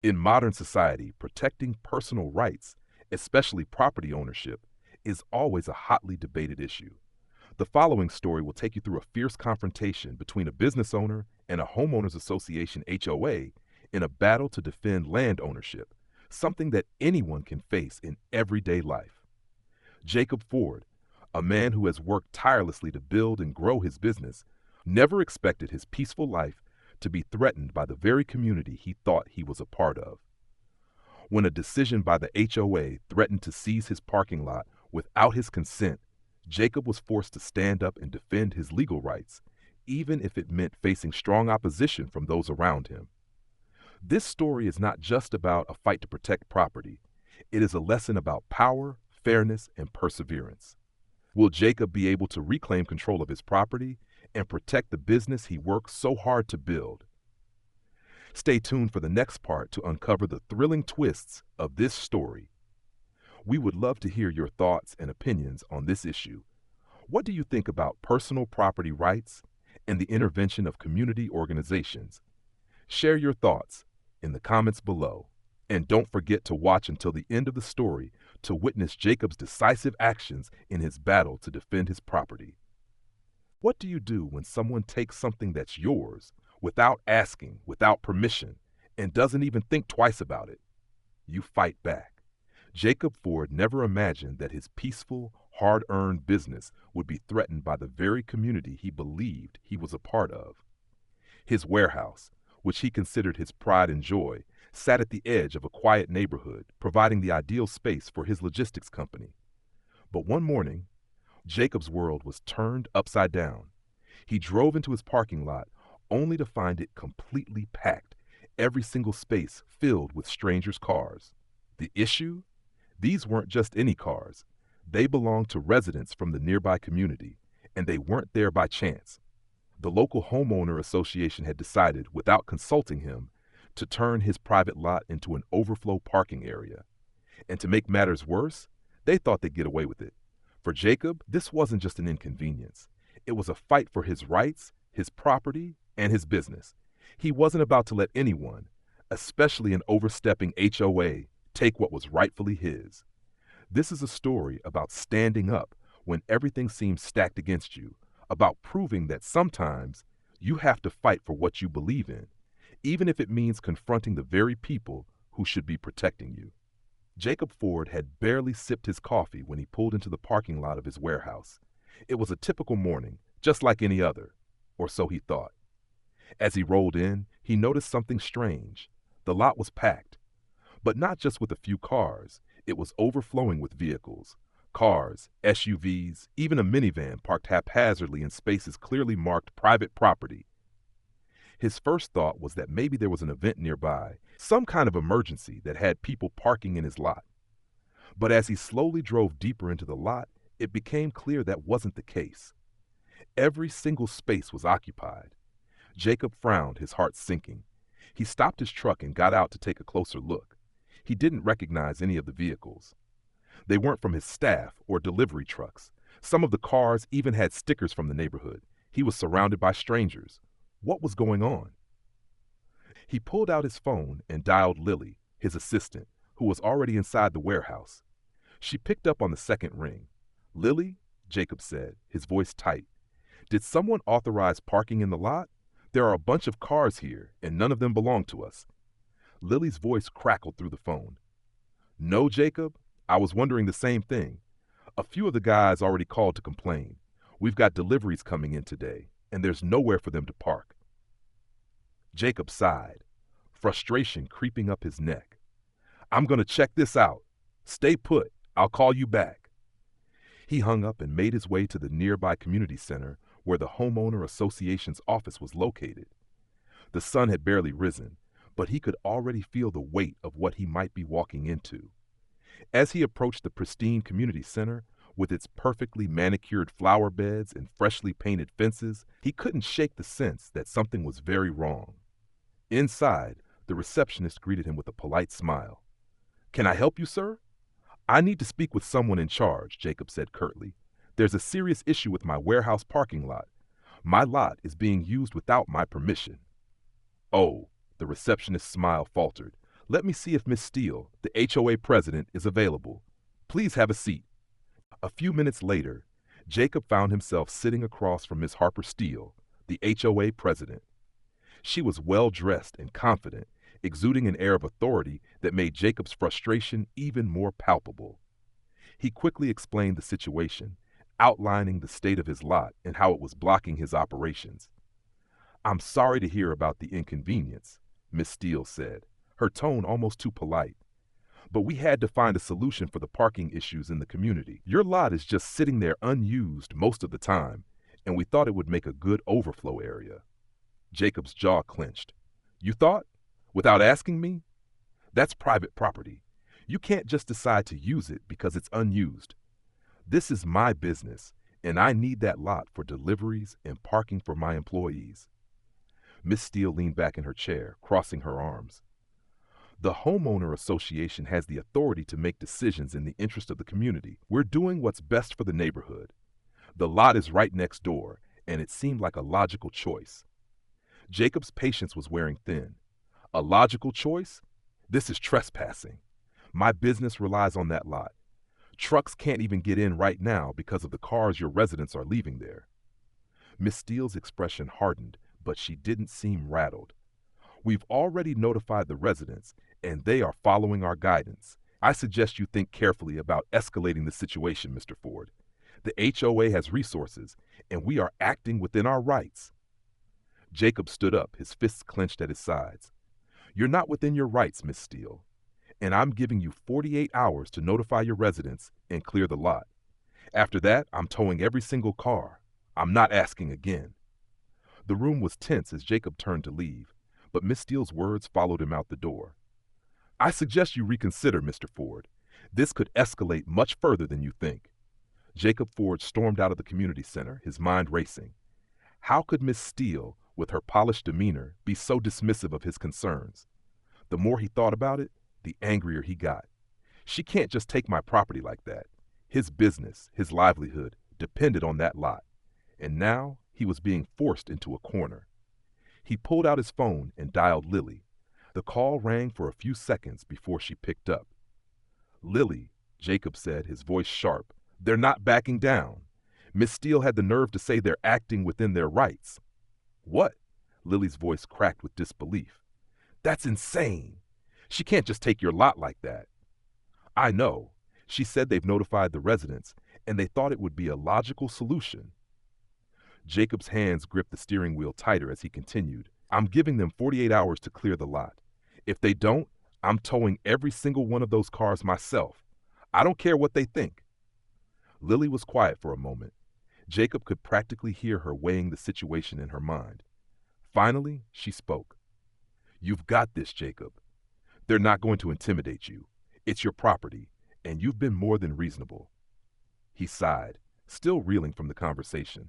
In modern society, protecting personal rights, especially property ownership, is always a hotly debated issue. The following story will take you through a fierce confrontation between a business owner and a homeowners association HOA in a battle to defend land ownership, something that anyone can face in everyday life. Jacob Ford, a man who has worked tirelessly to build and grow his business, never expected his peaceful life to be threatened by the very community he thought he was a part of. When a decision by the HOA threatened to seize his parking lot without his consent, Jacob was forced to stand up and defend his legal rights, even if it meant facing strong opposition from those around him. This story is not just about a fight to protect property. It is a lesson about power, fairness, and perseverance. Will Jacob be able to reclaim control of his property and protect the business he worked so hard to build? Stay tuned for the next part to uncover the thrilling twists of this story. We would love to hear your thoughts and opinions on this issue. What do you think about personal property rights and the intervention of community organizations? Share your thoughts in the comments below. And don't forget to watch until the end of the story to witness Jacob's decisive actions in his battle to defend his property. What do you do when someone takes something that's yours without asking, without permission, and doesn't even think twice about it? You fight back. Jacob Ford never imagined that his peaceful, hard-earned business would be threatened by the very community he believed he was a part of. His warehouse, which he considered his pride and joy, sat at the edge of a quiet neighborhood, providing the ideal space for his logistics company. But one morning, Jacob's world was turned upside down. He drove into his parking lot only to find it completely packed, every single space filled with strangers' cars. The issue? These weren't just any cars. They belonged to residents from the nearby community, and they weren't there by chance. The local homeowner association had decided, without consulting him, to turn his private lot into an overflow parking area. And to make matters worse, they thought they'd get away with it. For Jacob, this wasn't just an inconvenience. It was a fight for his rights, his property, and his business. He wasn't about to let anyone, especially an overstepping HOA, take what was rightfully his. This is a story about standing up when everything seems stacked against you, about proving that sometimes you have to fight for what you believe in, even if it means confronting the very people who should be protecting you. Jacob Ford had barely sipped his coffee when he pulled into the parking lot of his warehouse. It was a typical morning, just like any other, or so he thought. As he rolled in, he noticed something strange. The lot was packed, but not just with a few cars. It was overflowing with vehicles. Cars, SUVs, even a minivan parked haphazardly in spaces clearly marked private property. His first thought was that maybe there was an event nearby, some kind of emergency that had people parking in his lot. But as he slowly drove deeper into the lot, it became clear that wasn't the case. Every single space was occupied. Jacob frowned, his heart sinking. He stopped his truck and got out to take a closer look. He didn't recognize any of the vehicles. They weren't from his staff or delivery trucks. Some of the cars even had stickers from the neighborhood. He was surrounded by strangers. What was going on? He pulled out his phone and dialed Lily, his assistant, who was already inside the warehouse. She picked up on the second ring. "Lily," Jacob said, his voice tight, "did someone authorize parking in the lot? There are a bunch of cars here, and none of them belong to us." Lily's voice crackled through the phone. "No, Jacob, I was wondering the same thing. A few of the guys already called to complain. We've got deliveries coming in today, and there's nowhere for them to park." Jacob sighed, frustration creeping up his neck. "I'm going to check this out. Stay put. I'll call you back." He hung up and made his way to the nearby community center where the homeowner association's office was located. The sun had barely risen, but he could already feel the weight of what he might be walking into. As he approached the pristine community center, with its perfectly manicured flower beds and freshly painted fences, he couldn't shake the sense that something was very wrong. Inside, the receptionist greeted him with a polite smile. "Can I help you, sir?" "I need to speak with someone in charge," Jacob said curtly. "There's a serious issue with my warehouse parking lot. My lot is being used without my permission." "Oh," the receptionist's smile faltered. Let me see if Miss Steele, the HOA president, is available. Please have a seat. A few minutes later, Jacob found himself sitting across from Miss Harper Steele, the HOA president. She was well-dressed and confident, exuding an air of authority that made Jacob's frustration even more palpable. He quickly explained the situation, outlining the state of his lot and how it was blocking his operations. "I'm sorry to hear about the inconvenience," Miss Steele said, her tone almost too polite. "But we had to find a solution for the parking issues in the community. Your lot is just sitting there unused most of the time, and we thought it would make a good overflow area." Jacob's jaw clenched. "You thought? Without asking me? That's private property. You can't just decide to use it because it's unused. This is my business, and I need that lot for deliveries and parking for my employees." Miss Steele leaned back in her chair, crossing her arms. "The homeowner association has the authority to make decisions in the interest of the community. We're doing what's best for the neighborhood. The lot is right next door, and it seemed like a logical choice." Jacob's patience was wearing thin. "A logical choice? This is trespassing. My business relies on that lot. Trucks can't even get in right now because of the cars your residents are leaving there." Miss Steele's expression hardened, but she didn't seem rattled. "We've already notified the residents, and they are following our guidance. I suggest you think carefully about escalating the situation, Mr. Ford. The HOA has resources, and we are acting within our rights." Jacob stood up, his fists clenched at his sides. "You're not within your rights, Miss Steele, and I'm giving you 48 hours to notify your residents and clear the lot. After that, I'm towing every single car. I'm not asking again." The room was tense as Jacob turned to leave, but Miss Steele's words followed him out the door. "I suggest you reconsider, Mr. Ford. This could escalate much further than you think." Jacob Ford stormed out of the community center, his mind racing. How could Miss Steele, with her polished demeanor, be so dismissive of his concerns? The more he thought about it, the angrier he got. She can't just take my property like that. His business, his livelihood, depended on that lot. And now he was being forced into a corner. He pulled out his phone and dialed Lily. The call rang for a few seconds before she picked up. "Lily," Jacob said, his voice sharp, "they're not backing down. Miss Steele had the nerve to say they're acting within their rights." "What?" Lily's voice cracked with disbelief. "That's insane. She can't just take your lot like that." "I know. She said they've notified the residents, and they thought it would be a logical solution." Jacob's hands gripped the steering wheel tighter as he continued. "I'm giving them 48 hours to clear the lot. If they don't, I'm towing every single one of those cars myself. I don't care what they think." Lily was quiet for a moment. Jacob could practically hear her weighing the situation in her mind. Finally, she spoke. "You've got this, Jacob. They're not going to intimidate you. It's your property, and you've been more than reasonable." He sighed, still reeling from the conversation.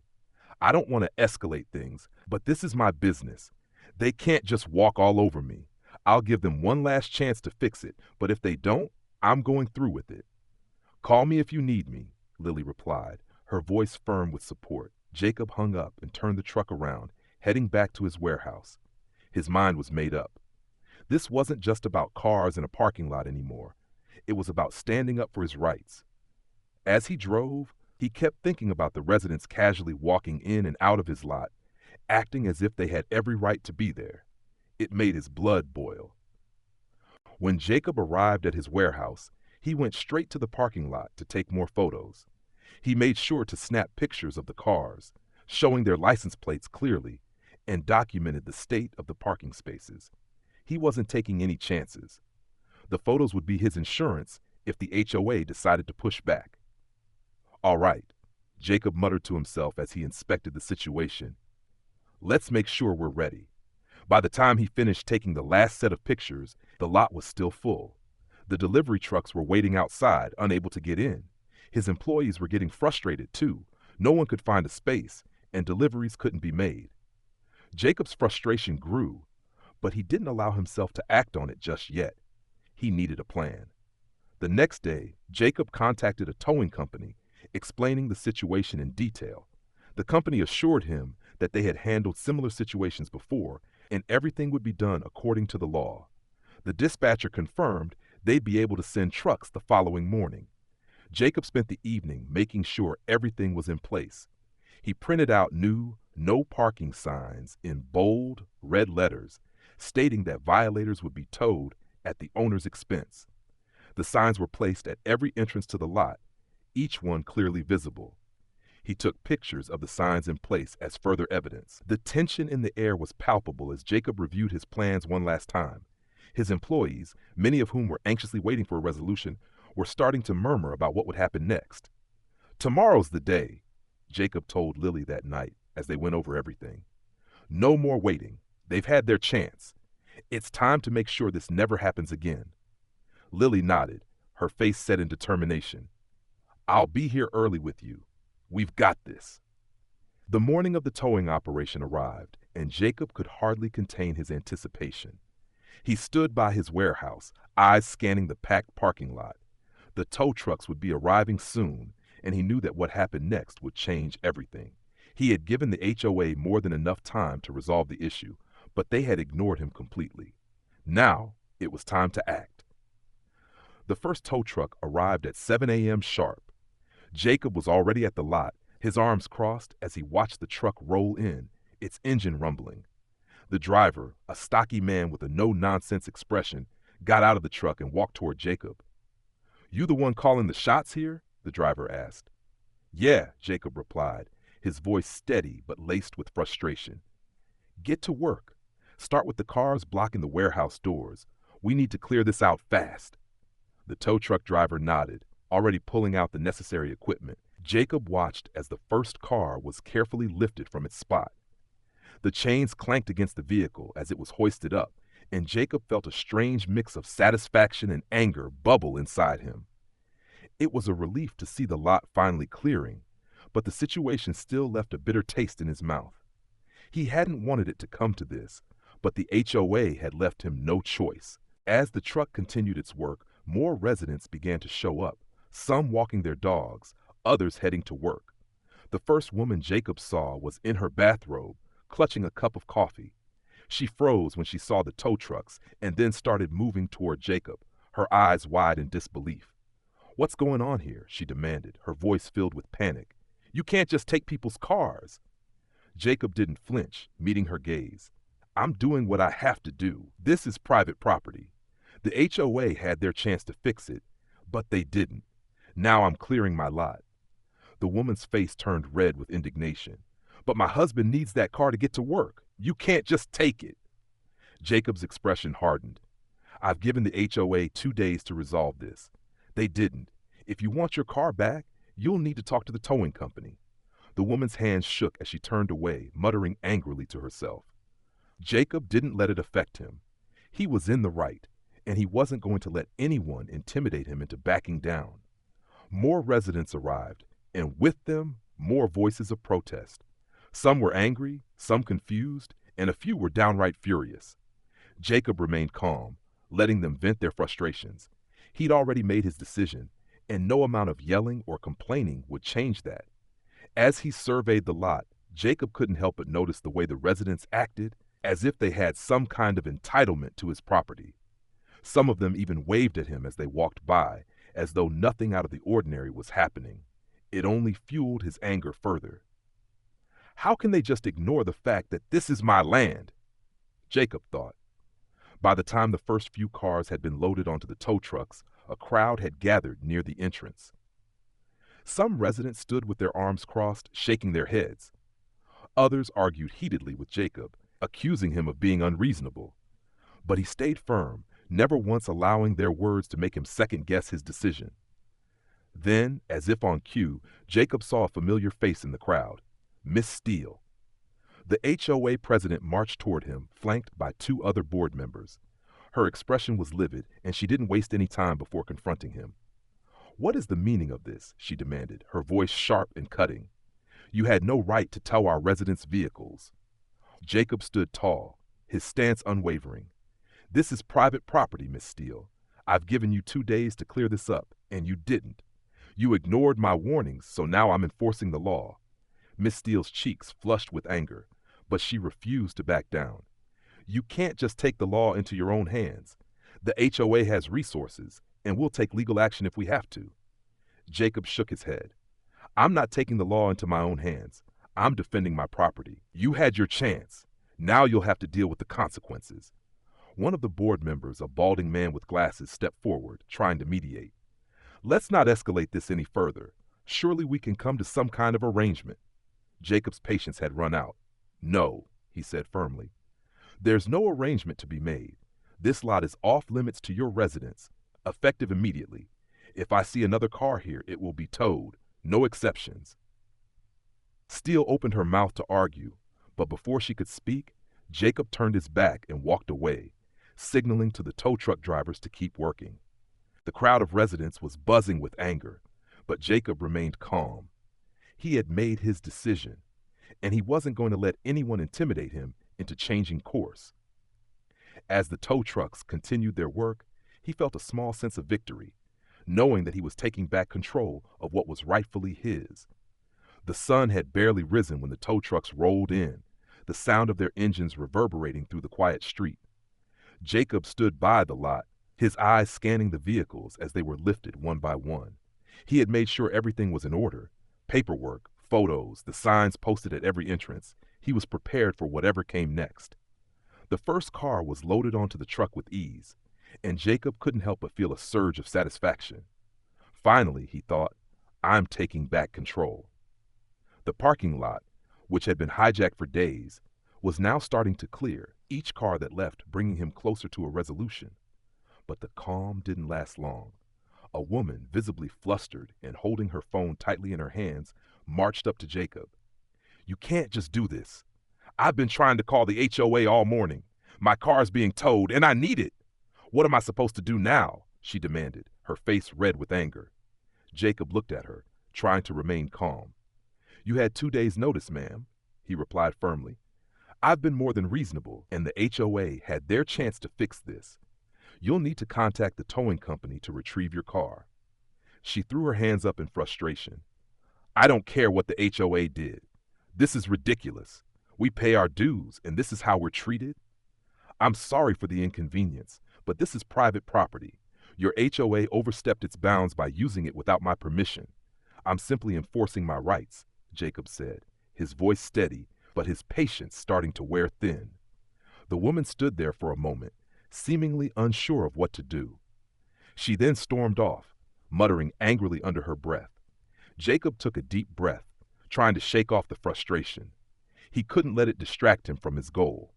"I don't want to escalate things, but this is my business. They can't just walk all over me. I'll give them one last chance to fix it, but if they don't, I'm going through with it." "Call me if you need me," Lily replied, her voice firm with support. Jacob hung up and turned the truck around, heading back to his warehouse. His mind was made up. This wasn't just about cars in a parking lot anymore. It was about standing up for his rights. As he drove, he kept thinking about the residents casually walking in and out of his lot, acting as if they had every right to be there. It made his blood boil. When Jacob arrived at his warehouse, he went straight to the parking lot to take more photos. He made sure to snap pictures of the cars, showing their license plates clearly, and documented the state of the parking spaces. He wasn't taking any chances. The photos would be his insurance if the HOA decided to push back. "All right," Jacob muttered to himself as he inspected the situation. "Let's make sure we're ready." By the time he finished taking the last set of pictures, the lot was still full. The delivery trucks were waiting outside, unable to get in. His employees were getting frustrated too. No one could find a space, and deliveries couldn't be made. Jacob's frustration grew, but he didn't allow himself to act on it just yet. He needed a plan. The next day, Jacob contacted a towing company, explaining the situation in detail. The company assured him that they had handled similar situations before, and everything would be done according to the law. The dispatcher confirmed they'd be able to send trucks the following morning. Jacob spent the evening making sure everything was in place. He printed out new no parking signs in bold, red letters, stating that violators would be towed at the owner's expense. The signs were placed at every entrance to the lot, each one clearly visible. He took pictures of the signs in place as further evidence. The tension in the air was palpable as Jacob reviewed his plans one last time. His employees, many of whom were anxiously waiting for a resolution, were starting to murmur about what would happen next. "Tomorrow's the day," Jacob told Lily that night as they went over everything. "No more waiting. They've had their chance. It's time to make sure this never happens again." Lily nodded, her face set in determination. "I'll be here early with you. We've got this." The morning of the towing operation arrived, and Jacob could hardly contain his anticipation. He stood by his warehouse, eyes scanning the packed parking lot. The tow trucks would be arriving soon, and he knew that what happened next would change everything. He had given the HOA more than enough time to resolve the issue, but they had ignored him completely. Now it was time to act. The first tow truck arrived at 7 a.m. sharp. Jacob was already at the lot, his arms crossed as he watched the truck roll in, its engine rumbling. The driver, a stocky man with a no-nonsense expression, got out of the truck and walked toward Jacob. "You the one calling the shots here?" the driver asked. "Yeah," Jacob replied, his voice steady but laced with frustration. "Get to work. Start with the cars blocking the warehouse doors. We need to clear this out fast." The tow truck driver nodded, already pulling out the necessary equipment. Jacob watched as the first car was carefully lifted from its spot. The chains clanked against the vehicle as it was hoisted up, and Jacob felt a strange mix of satisfaction and anger bubble inside him. It was a relief to see the lot finally clearing, but the situation still left a bitter taste in his mouth. He hadn't wanted it to come to this, but the HOA had left him no choice. As the truck continued its work, more residents began to show up, some walking their dogs, others heading to work. The first woman Jacob saw was in her bathrobe, clutching a cup of coffee. She froze when she saw the tow trucks and then started moving toward Jacob, her eyes wide in disbelief. "What's going on here?" she demanded, her voice filled with panic. "You can't just take people's cars." Jacob didn't flinch, meeting her gaze. "I'm doing what I have to do. This is private property. The HOA had their chance to fix it, but they didn't. Now I'm clearing my lot." The woman's face turned red with indignation. "But my husband needs that car to get to work. You can't just take it." Jacob's expression hardened. "I've given the HOA 2 days to resolve this. They didn't. If you want your car back, you'll need to talk to the towing company." The woman's hands shook as she turned away, muttering angrily to herself. Jacob didn't let it affect him. He was in the right, and he wasn't going to let anyone intimidate him into backing down. More residents arrived, and with them, more voices of protest. Some were angry, some confused, and a few were downright furious. Jacob remained calm, letting them vent their frustrations. He'd already made his decision, and no amount of yelling or complaining would change that. As he surveyed the lot, Jacob couldn't help but notice the way the residents acted, as if they had some kind of entitlement to his property. Some of them even waved at him as they walked by, as though nothing out of the ordinary was happening. It only fueled his anger further. How can they just ignore the fact that this is my land? Jacob thought. By the time the first few cars had been loaded onto the tow trucks, a crowd had gathered near the entrance. Some residents stood with their arms crossed, shaking their heads. Others argued heatedly with Jacob, accusing him of being unreasonable. But he stayed firm, never once allowing their words to make him second-guess his decision. Then, as if on cue, Jacob saw a familiar face in the crowd, Miss Steele. The HOA president marched toward him, flanked by 2 other board members. Her expression was livid, and she didn't waste any time before confronting him. "What is the meaning of this?" she demanded, her voice sharp and cutting. "You had no right to tow our residents' vehicles." Jacob stood tall, his stance unwavering. "This is private property, Miss Steele. I've given you 2 days to clear this up, and you didn't. You ignored my warnings, so now I'm enforcing the law." Miss Steele's cheeks flushed with anger, but she refused to back down. "You can't just take the law into your own hands. The HOA has resources, and we'll take legal action if we have to. Jacob shook his head. I'm not taking the law into my own hands. I'm defending my property. You had your chance. Now you'll have to deal with the consequences. One of the board members, a balding man with glasses, stepped forward, trying to mediate. Let's not escalate this any further. Surely we can come to some kind of arrangement. Jacob's patience had run out. No, he said firmly. There's no arrangement to be made. This lot is off limits to your residence, effective immediately. If I see another car here, it will be towed. No exceptions. Steele opened her mouth to argue, but before she could speak, Jacob turned his back and walked away, signaling to the tow truck drivers to keep working. The crowd of residents was buzzing with anger, but Jacob remained calm. He had made his decision, and he wasn't going to let anyone intimidate him into changing course. As the tow trucks continued their work, he felt a small sense of victory, knowing that he was taking back control of what was rightfully his. The sun had barely risen when the tow trucks rolled in, the sound of their engines reverberating through the quiet street. Jacob stood by the lot, his eyes scanning the vehicles as they were lifted one by one. He had made sure everything was in order. Paperwork, photos, the signs posted at every entrance. He was prepared for whatever came next. The first car was loaded onto the truck with ease, and Jacob couldn't help but feel a surge of satisfaction. Finally, he thought, I'm taking back control. The parking lot, which had been hijacked for days, was now starting to clear, each car that left bringing him closer to a resolution. But the calm didn't last long. A woman, visibly flustered and holding her phone tightly in her hands, marched up to Jacob. You can't just do this. I've been trying to call the HOA all morning. My car's being towed, and I need it. What am I supposed to do now? She demanded, her face red with anger. Jacob looked at her, trying to remain calm. You had 2 days' notice, ma'am, he replied firmly. I've been more than reasonable, and the HOA had their chance to fix this. You'll need to contact the towing company to retrieve your car. She threw her hands up in frustration. I don't care what the HOA did. This is ridiculous. We pay our dues, and this is how we're treated? I'm sorry for the inconvenience, but this is private property. Your HOA overstepped its bounds by using it without my permission. I'm simply enforcing my rights, Jacob said, his voice steady, but his patience starting to wear thin. The woman stood there for a moment, seemingly unsure of what to do. She then stormed off, muttering angrily under her breath. Jacob took a deep breath, trying to shake off the frustration. He couldn't let it distract him from his goal.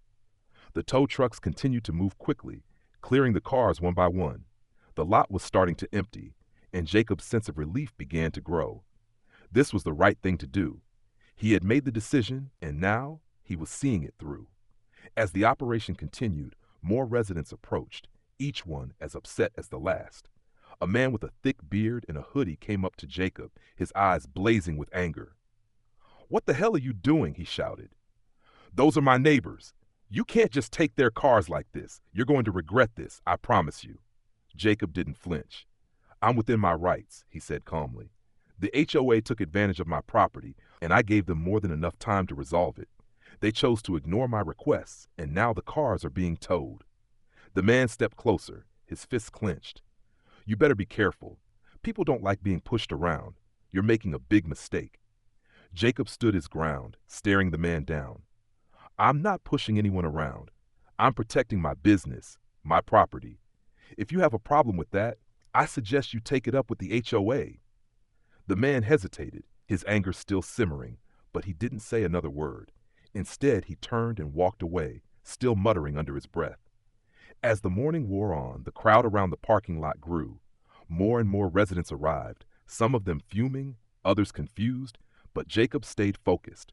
The tow trucks continued to move quickly, clearing the cars one by one. The lot was starting to empty, and Jacob's sense of relief began to grow. This was the right thing to do. He had made the decision, and now he was seeing it through. As the operation continued, more residents approached, each one as upset as the last. A man with a thick beard and a hoodie came up to Jacob, his eyes blazing with anger. What the hell are you doing? He shouted. Those are my neighbors. You can't just take their cars like this. You're going to regret this, I promise you. Jacob didn't flinch. I'm within my rights, he said calmly. The HOA took advantage of my property, and I gave them more than enough time to resolve it. They chose to ignore my requests, and now the cars are being towed. The man stepped closer, his fists clenched. You better be careful. People don't like being pushed around. You're making a big mistake. Jacob stood his ground, staring the man down. I'm not pushing anyone around. I'm protecting my business, my property. If you have a problem with that, I suggest you take it up with the HOA. The man hesitated, his anger still simmering, but he didn't say another word. Instead, he turned and walked away, still muttering under his breath. As the morning wore on, the crowd around the parking lot grew. More and more residents arrived, some of them fuming, others confused, but Jacob stayed focused.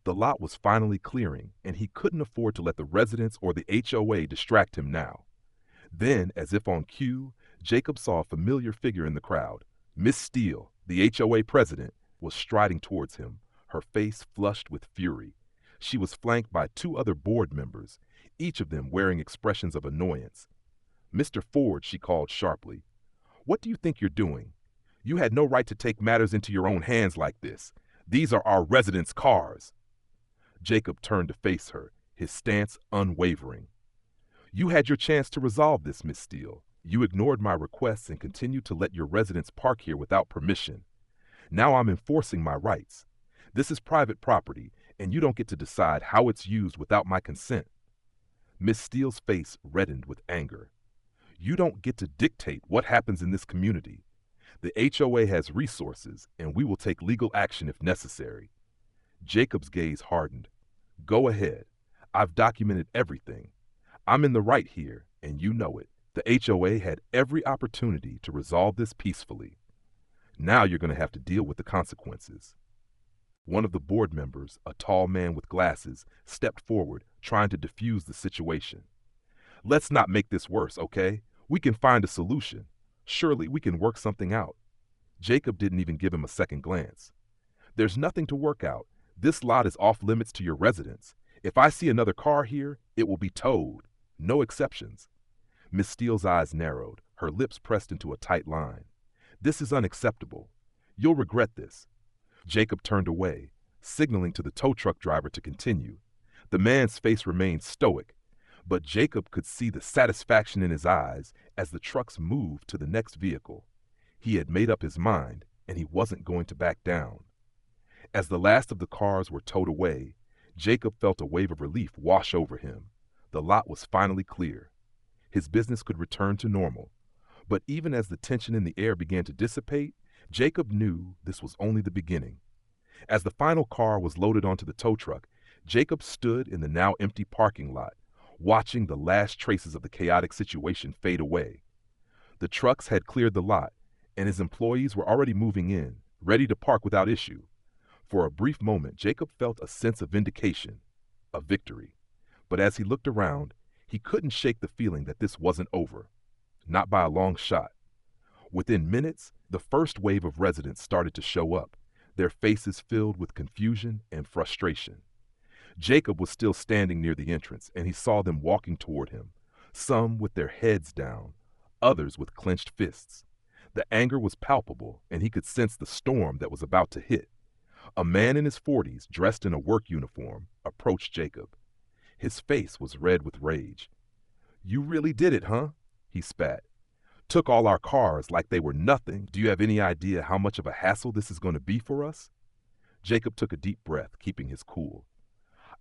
The lot was finally clearing, and he couldn't afford to let the residents or the HOA distract him now. Then, as if on cue, Jacob saw a familiar figure in the crowd. Miss Steele, the HOA president, was striding towards him, her face flushed with fury. She was flanked by 2 other board members, each of them wearing expressions of annoyance. Mr. Ford, she called sharply. What do you think you're doing? You had no right to take matters into your own hands like this. These are our residents' cars. Jacob turned to face her, his stance unwavering. You had your chance to resolve this, Miss Steele. You ignored my requests and continued to let your residents park here without permission. Now I'm enforcing my rights. This is private property, and you don't get to decide how it's used without my consent." Miss Steele's face reddened with anger. "You don't get to dictate what happens in this community. The HOA has resources, and we will take legal action if necessary." Jacob's gaze hardened. "Go ahead. I've documented everything. I'm in the right here, and you know it. The HOA had every opportunity to resolve this peacefully. Now you're going to have to deal with the consequences." One of the board members, a tall man with glasses, stepped forward, trying to defuse the situation. "Let's not make this worse, okay? We can find a solution. Surely we can work something out." Jacob didn't even give him a second glance. "There's nothing to work out. This lot is off limits to your residents. If I see another car here, it will be towed. No exceptions." Miss Steele's eyes narrowed, her lips pressed into a tight line. "This is unacceptable. You'll regret this." Jacob turned away, signaling to the tow truck driver to continue. The man's face remained stoic, but Jacob could see the satisfaction in his eyes as the trucks moved to the next vehicle. He had made up his mind, and he wasn't going to back down. As the last of the cars were towed away, Jacob felt a wave of relief wash over him. The lot was finally clear. His business could return to normal. But even as the tension in the air began to dissipate, Jacob knew this was only the beginning. As the final car was loaded onto the tow truck, Jacob stood in the now empty parking lot, watching the last traces of the chaotic situation fade away. The trucks had cleared the lot, and his employees were already moving in, ready to park without issue. For a brief moment, Jacob felt a sense of vindication, a victory. But as he looked around, he couldn't shake the feeling that this wasn't over. Not by a long shot. Within minutes, the first wave of residents started to show up, their faces filled with confusion and frustration. Jacob was still standing near the entrance, and he saw them walking toward him, some with their heads down, others with clenched fists. The anger was palpable, and he could sense the storm that was about to hit. A man in his 40s, dressed in a work uniform, approached Jacob. His face was red with rage. "You really did it, huh?" he spat. "Took all our cars like they were nothing. Do you have any idea how much of a hassle this is going to be for us?" Jacob took a deep breath, keeping his cool.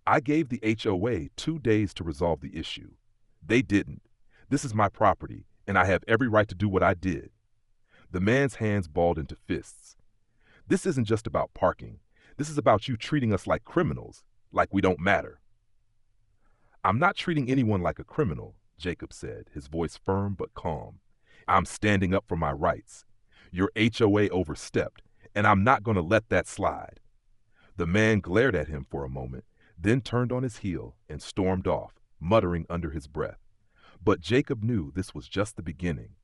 "I gave the HOA 2 days to resolve the issue. They didn't. This is my property, and I have every right to do what I did." The man's hands balled into fists. "This isn't just about parking. This is about you treating us like criminals, like we don't matter." "I'm not treating anyone like a criminal," Jacob said, his voice firm but calm. "I'm standing up for my rights. Your HOA overstepped, and I'm not going to let that slide." The man glared at him for a moment, then turned on his heel and stormed off, muttering under his breath. But Jacob knew this was just the beginning.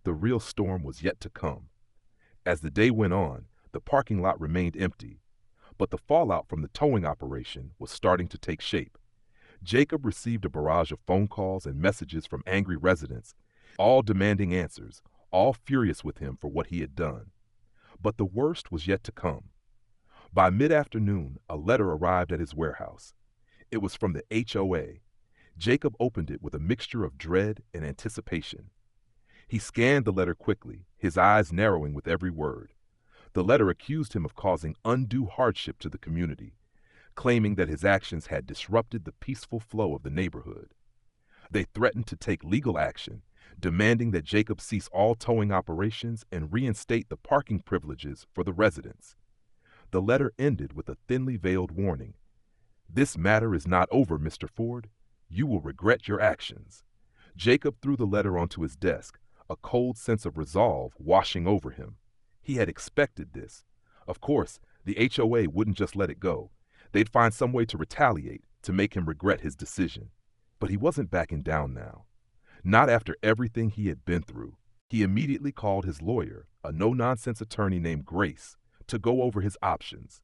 The real storm was yet to come. As the day went on, the parking lot remained empty, but the fallout from the towing operation was starting to take shape. Jacob received a barrage of phone calls and messages from angry residents, all demanding answers, all furious with him for what he had done. But the worst was yet to come. By mid-afternoon, a letter arrived at his warehouse. It was from the HOA. Jacob opened it with a mixture of dread and anticipation. He scanned the letter quickly, his eyes narrowing with every word. The letter accused him of causing undue hardship to the community, claiming that his actions had disrupted the peaceful flow of the neighborhood. They threatened to take legal action, demanding that Jacob cease all towing operations and reinstate the parking privileges for the residents. The letter ended with a thinly veiled warning. "This matter is not over, Mr. Ford. You will regret your actions." Jacob threw the letter onto his desk, a cold sense of resolve washing over him. He had expected this. Of course, the HOA wouldn't just let it go. They'd find some way to retaliate, to make him regret his decision. But he wasn't backing down now. Not after everything he had been through. He immediately called his lawyer, a no-nonsense attorney named Grace, to go over his options.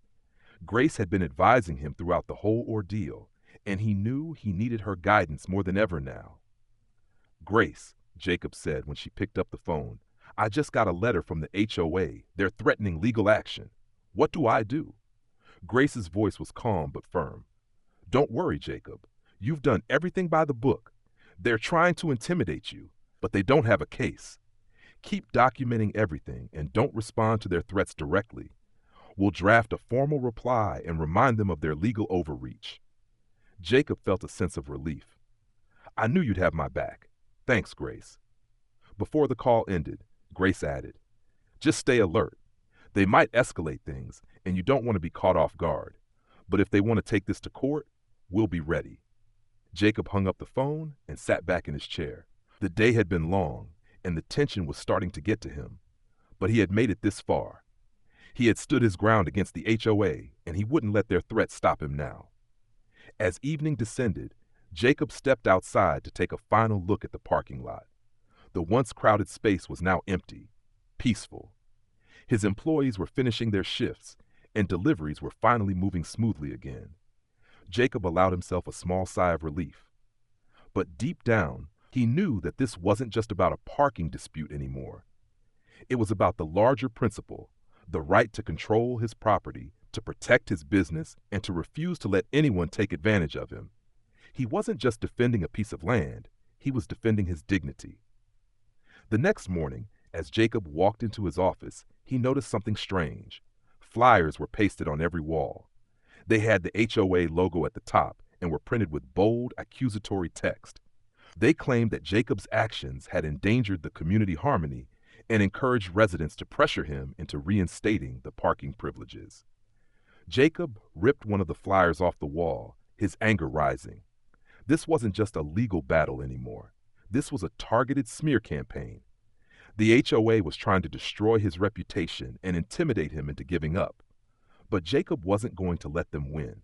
Grace had been advising him throughout the whole ordeal, and he knew he needed her guidance more than ever now. "Grace," Jacob said when she picked up the phone, "I just got a letter from the HOA. They're threatening legal action. What do I do?" Grace's voice was calm but firm. "Don't worry, Jacob. You've done everything by the book. They're trying to intimidate you, but they don't have a case. Keep documenting everything and don't respond to their threats directly. We'll draft a formal reply and remind them of their legal overreach." Jacob felt a sense of relief. "I knew you'd have my back. Thanks, Grace." Before the call ended, Grace added, "Just stay alert. They might escalate things, and you don't want to be caught off guard. But if they want to take this to court, we'll be ready." Jacob hung up the phone and sat back in his chair. The day had been long, and the tension was starting to get to him. But he had made it this far. He had stood his ground against the HOA, and he wouldn't let their threats stop him now. As evening descended, Jacob stepped outside to take a final look at the parking lot. The once crowded space was now empty, peaceful. His employees were finishing their shifts, and deliveries were finally moving smoothly again. Jacob allowed himself a small sigh of relief. But deep down, he knew that this wasn't just about a parking dispute anymore. It was about the larger principle, the right to control his property, to protect his business, and to refuse to let anyone take advantage of him. He wasn't just defending a piece of land, he was defending his dignity. The next morning, as Jacob walked into his office, he noticed something strange. Flyers were pasted on every wall. They had the HOA logo at the top and were printed with bold, accusatory text. They claimed that Jacob's actions had endangered the community harmony and encouraged residents to pressure him into reinstating the parking privileges. Jacob ripped one of the flyers off the wall, his anger rising. This wasn't just a legal battle anymore. This was a targeted smear campaign. The HOA was trying to destroy his reputation and intimidate him into giving up. But Jacob wasn't going to let them win.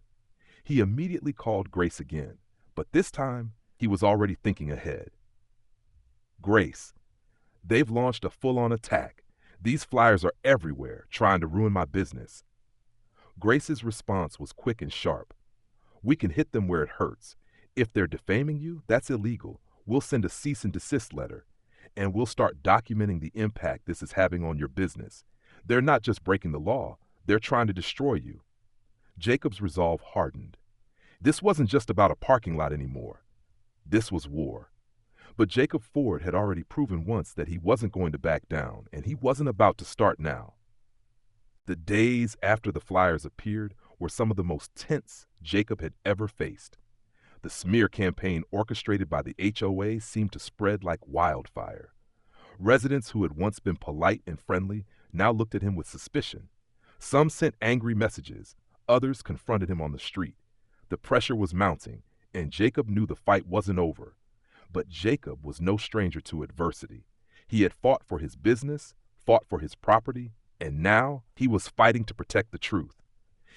He immediately called Grace again, but this time he was already thinking ahead. "Grace, they've launched a full-on attack. These flyers are everywhere, trying to ruin my business." Grace's response was quick and sharp. "We can hit them where it hurts. If they're defaming you, that's illegal. We'll send a cease and desist letter, and we'll start documenting the impact this is having on your business. They're not just breaking the law, they're trying to destroy you." Jacob's resolve hardened. This wasn't just about a parking lot anymore. This was war. But Jacob Ford had already proven once that he wasn't going to back down, and he wasn't about to start now. The days after the flyers appeared were some of the most tense Jacob had ever faced. The smear campaign orchestrated by the HOA seemed to spread like wildfire. Residents who had once been polite and friendly now looked at him with suspicion. Some sent angry messages, others confronted him on the street. The pressure was mounting, and Jacob knew the fight wasn't over. But Jacob was no stranger to adversity. He had fought for his business, fought for his property, and now he was fighting to protect the truth.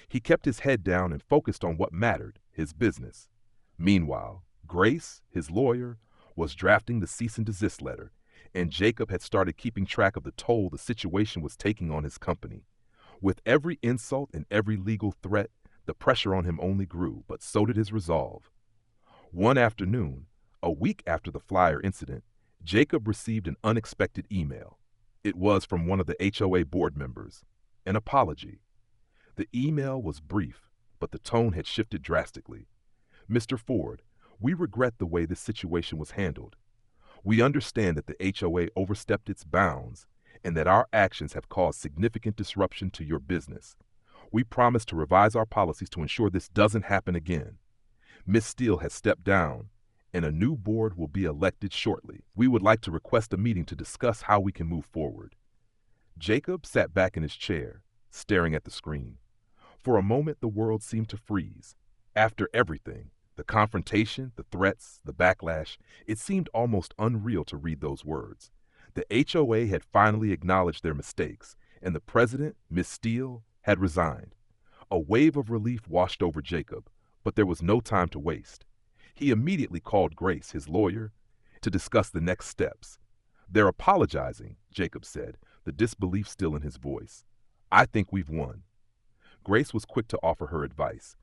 He kept his head down and focused on what mattered, his business. Meanwhile, Grace, his lawyer, was drafting the cease and desist letter, and Jacob had started keeping track of the toll the situation was taking on his company. With every insult and every legal threat, the pressure on him only grew, but so did his resolve. One afternoon, a week after the flyer incident, Jacob received an unexpected email. It was from one of the HOA board members, an apology. The email was brief, but the tone had shifted drastically. "Mr. Ford, we regret the way this situation was handled. We understand that the HOA overstepped its bounds and that our actions have caused significant disruption to your business. We promise to revise our policies to ensure this doesn't happen again. Ms. Steele has stepped down, and a new board will be elected shortly. We would like to request a meeting to discuss how we can move forward." Jacob sat back in his chair, staring at the screen. For a moment, the world seemed to freeze. After everything, the confrontation, the threats, the backlash, it seemed almost unreal to read those words. The HOA had finally acknowledged their mistakes, and the president, Ms. Steele, had resigned. A wave of relief washed over Jacob, but there was no time to waste. He immediately called Grace, his lawyer, to discuss the next steps. "They're apologizing," Jacob said, the disbelief still in his voice. "I think we've won." Grace was quick to offer her advice.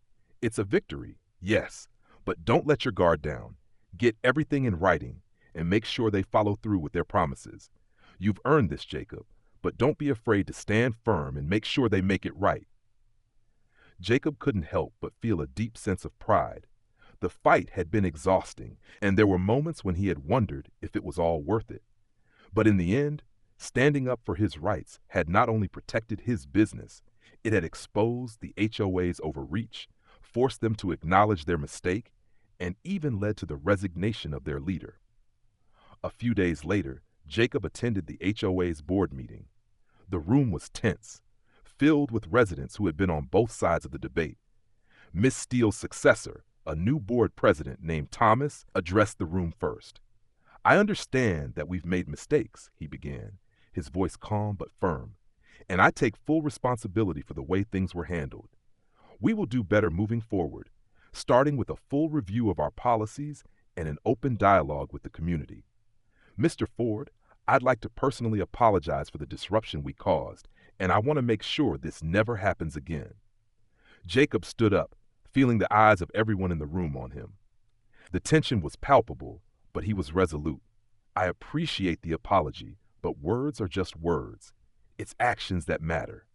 "It's a victory, yes, but don't let your guard down. Get everything in writing and make sure they follow through with their promises. You've earned this, Jacob, but don't be afraid to stand firm and make sure they make it right." Jacob couldn't help but feel a deep sense of pride. The fight had been exhausting, and there were moments when he had wondered if it was all worth it. But in the end, standing up for his rights had not only protected his business, it had exposed the HOA's overreach, forced them to acknowledge their mistake, and even led to the resignation of their leader. A few days later, Jacob attended the HOA's board meeting. The room was tense, filled with residents who had been on both sides of the debate. Miss Steele's successor, a new board president named Thomas, addressed the room first. "I understand that we've made mistakes," he began, his voice calm but firm, "and I take full responsibility for the way things were handled. We will do better moving forward, starting with a full review of our policies and an open dialogue with the community. Mr. Ford, I'd like to personally apologize for the disruption we caused, and I want to make sure this never happens again." Jacob stood up, feeling the eyes of everyone in the room on him. The tension was palpable, but he was resolute. "I appreciate the apology, but words are just words. It's actions that matter.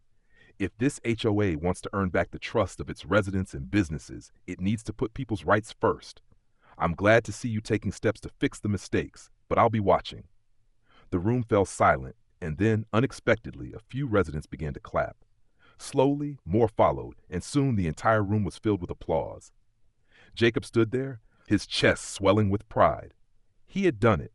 If this HOA wants to earn back the trust of its residents and businesses, it needs to put people's rights first. I'm glad to see you taking steps to fix the mistakes, but I'll be watching." The room fell silent, and then, unexpectedly, a few residents began to clap. Slowly, more followed, and soon the entire room was filled with applause. Jacob stood there, his chest swelling with pride. He had done it.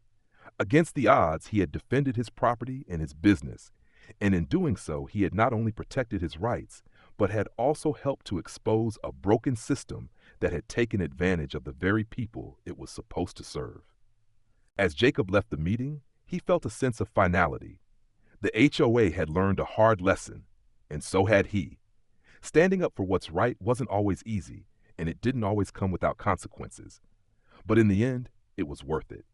Against the odds, he had defended his property and his business, and in doing so, he had not only protected his rights, but had also helped to expose a broken system that had taken advantage of the very people it was supposed to serve. As Jacob left the meeting, he felt a sense of finality. The HOA had learned a hard lesson, and so had he. Standing up for what's right wasn't always easy, and it didn't always come without consequences. But in the end, it was worth it.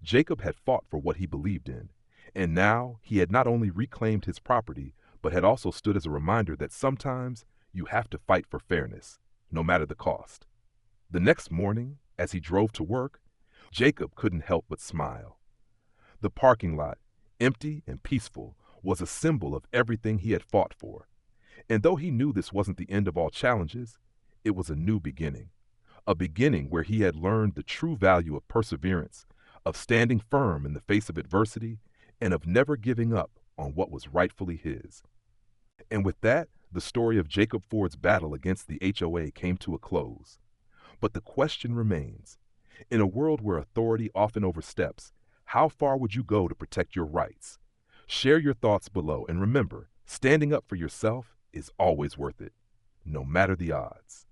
Jacob had fought for what he believed in, and now he had not only reclaimed his property, but had also stood as a reminder that sometimes you have to fight for fairness, no matter the cost. The next morning, as he drove to work, Jacob couldn't help but smile. The parking lot, empty and peaceful, was a symbol of everything he had fought for. And though he knew this wasn't the end of all challenges, it was a new beginning. A beginning where he had learned the true value of perseverance, of standing firm in the face of adversity, and of never giving up on what was rightfully his. And with that, the story of Jacob Ford's battle against the HOA came to a close. But the question remains, in a world where authority often oversteps, how far would you go to protect your rights? Share your thoughts below, and remember, standing up for yourself is always worth it, no matter the odds.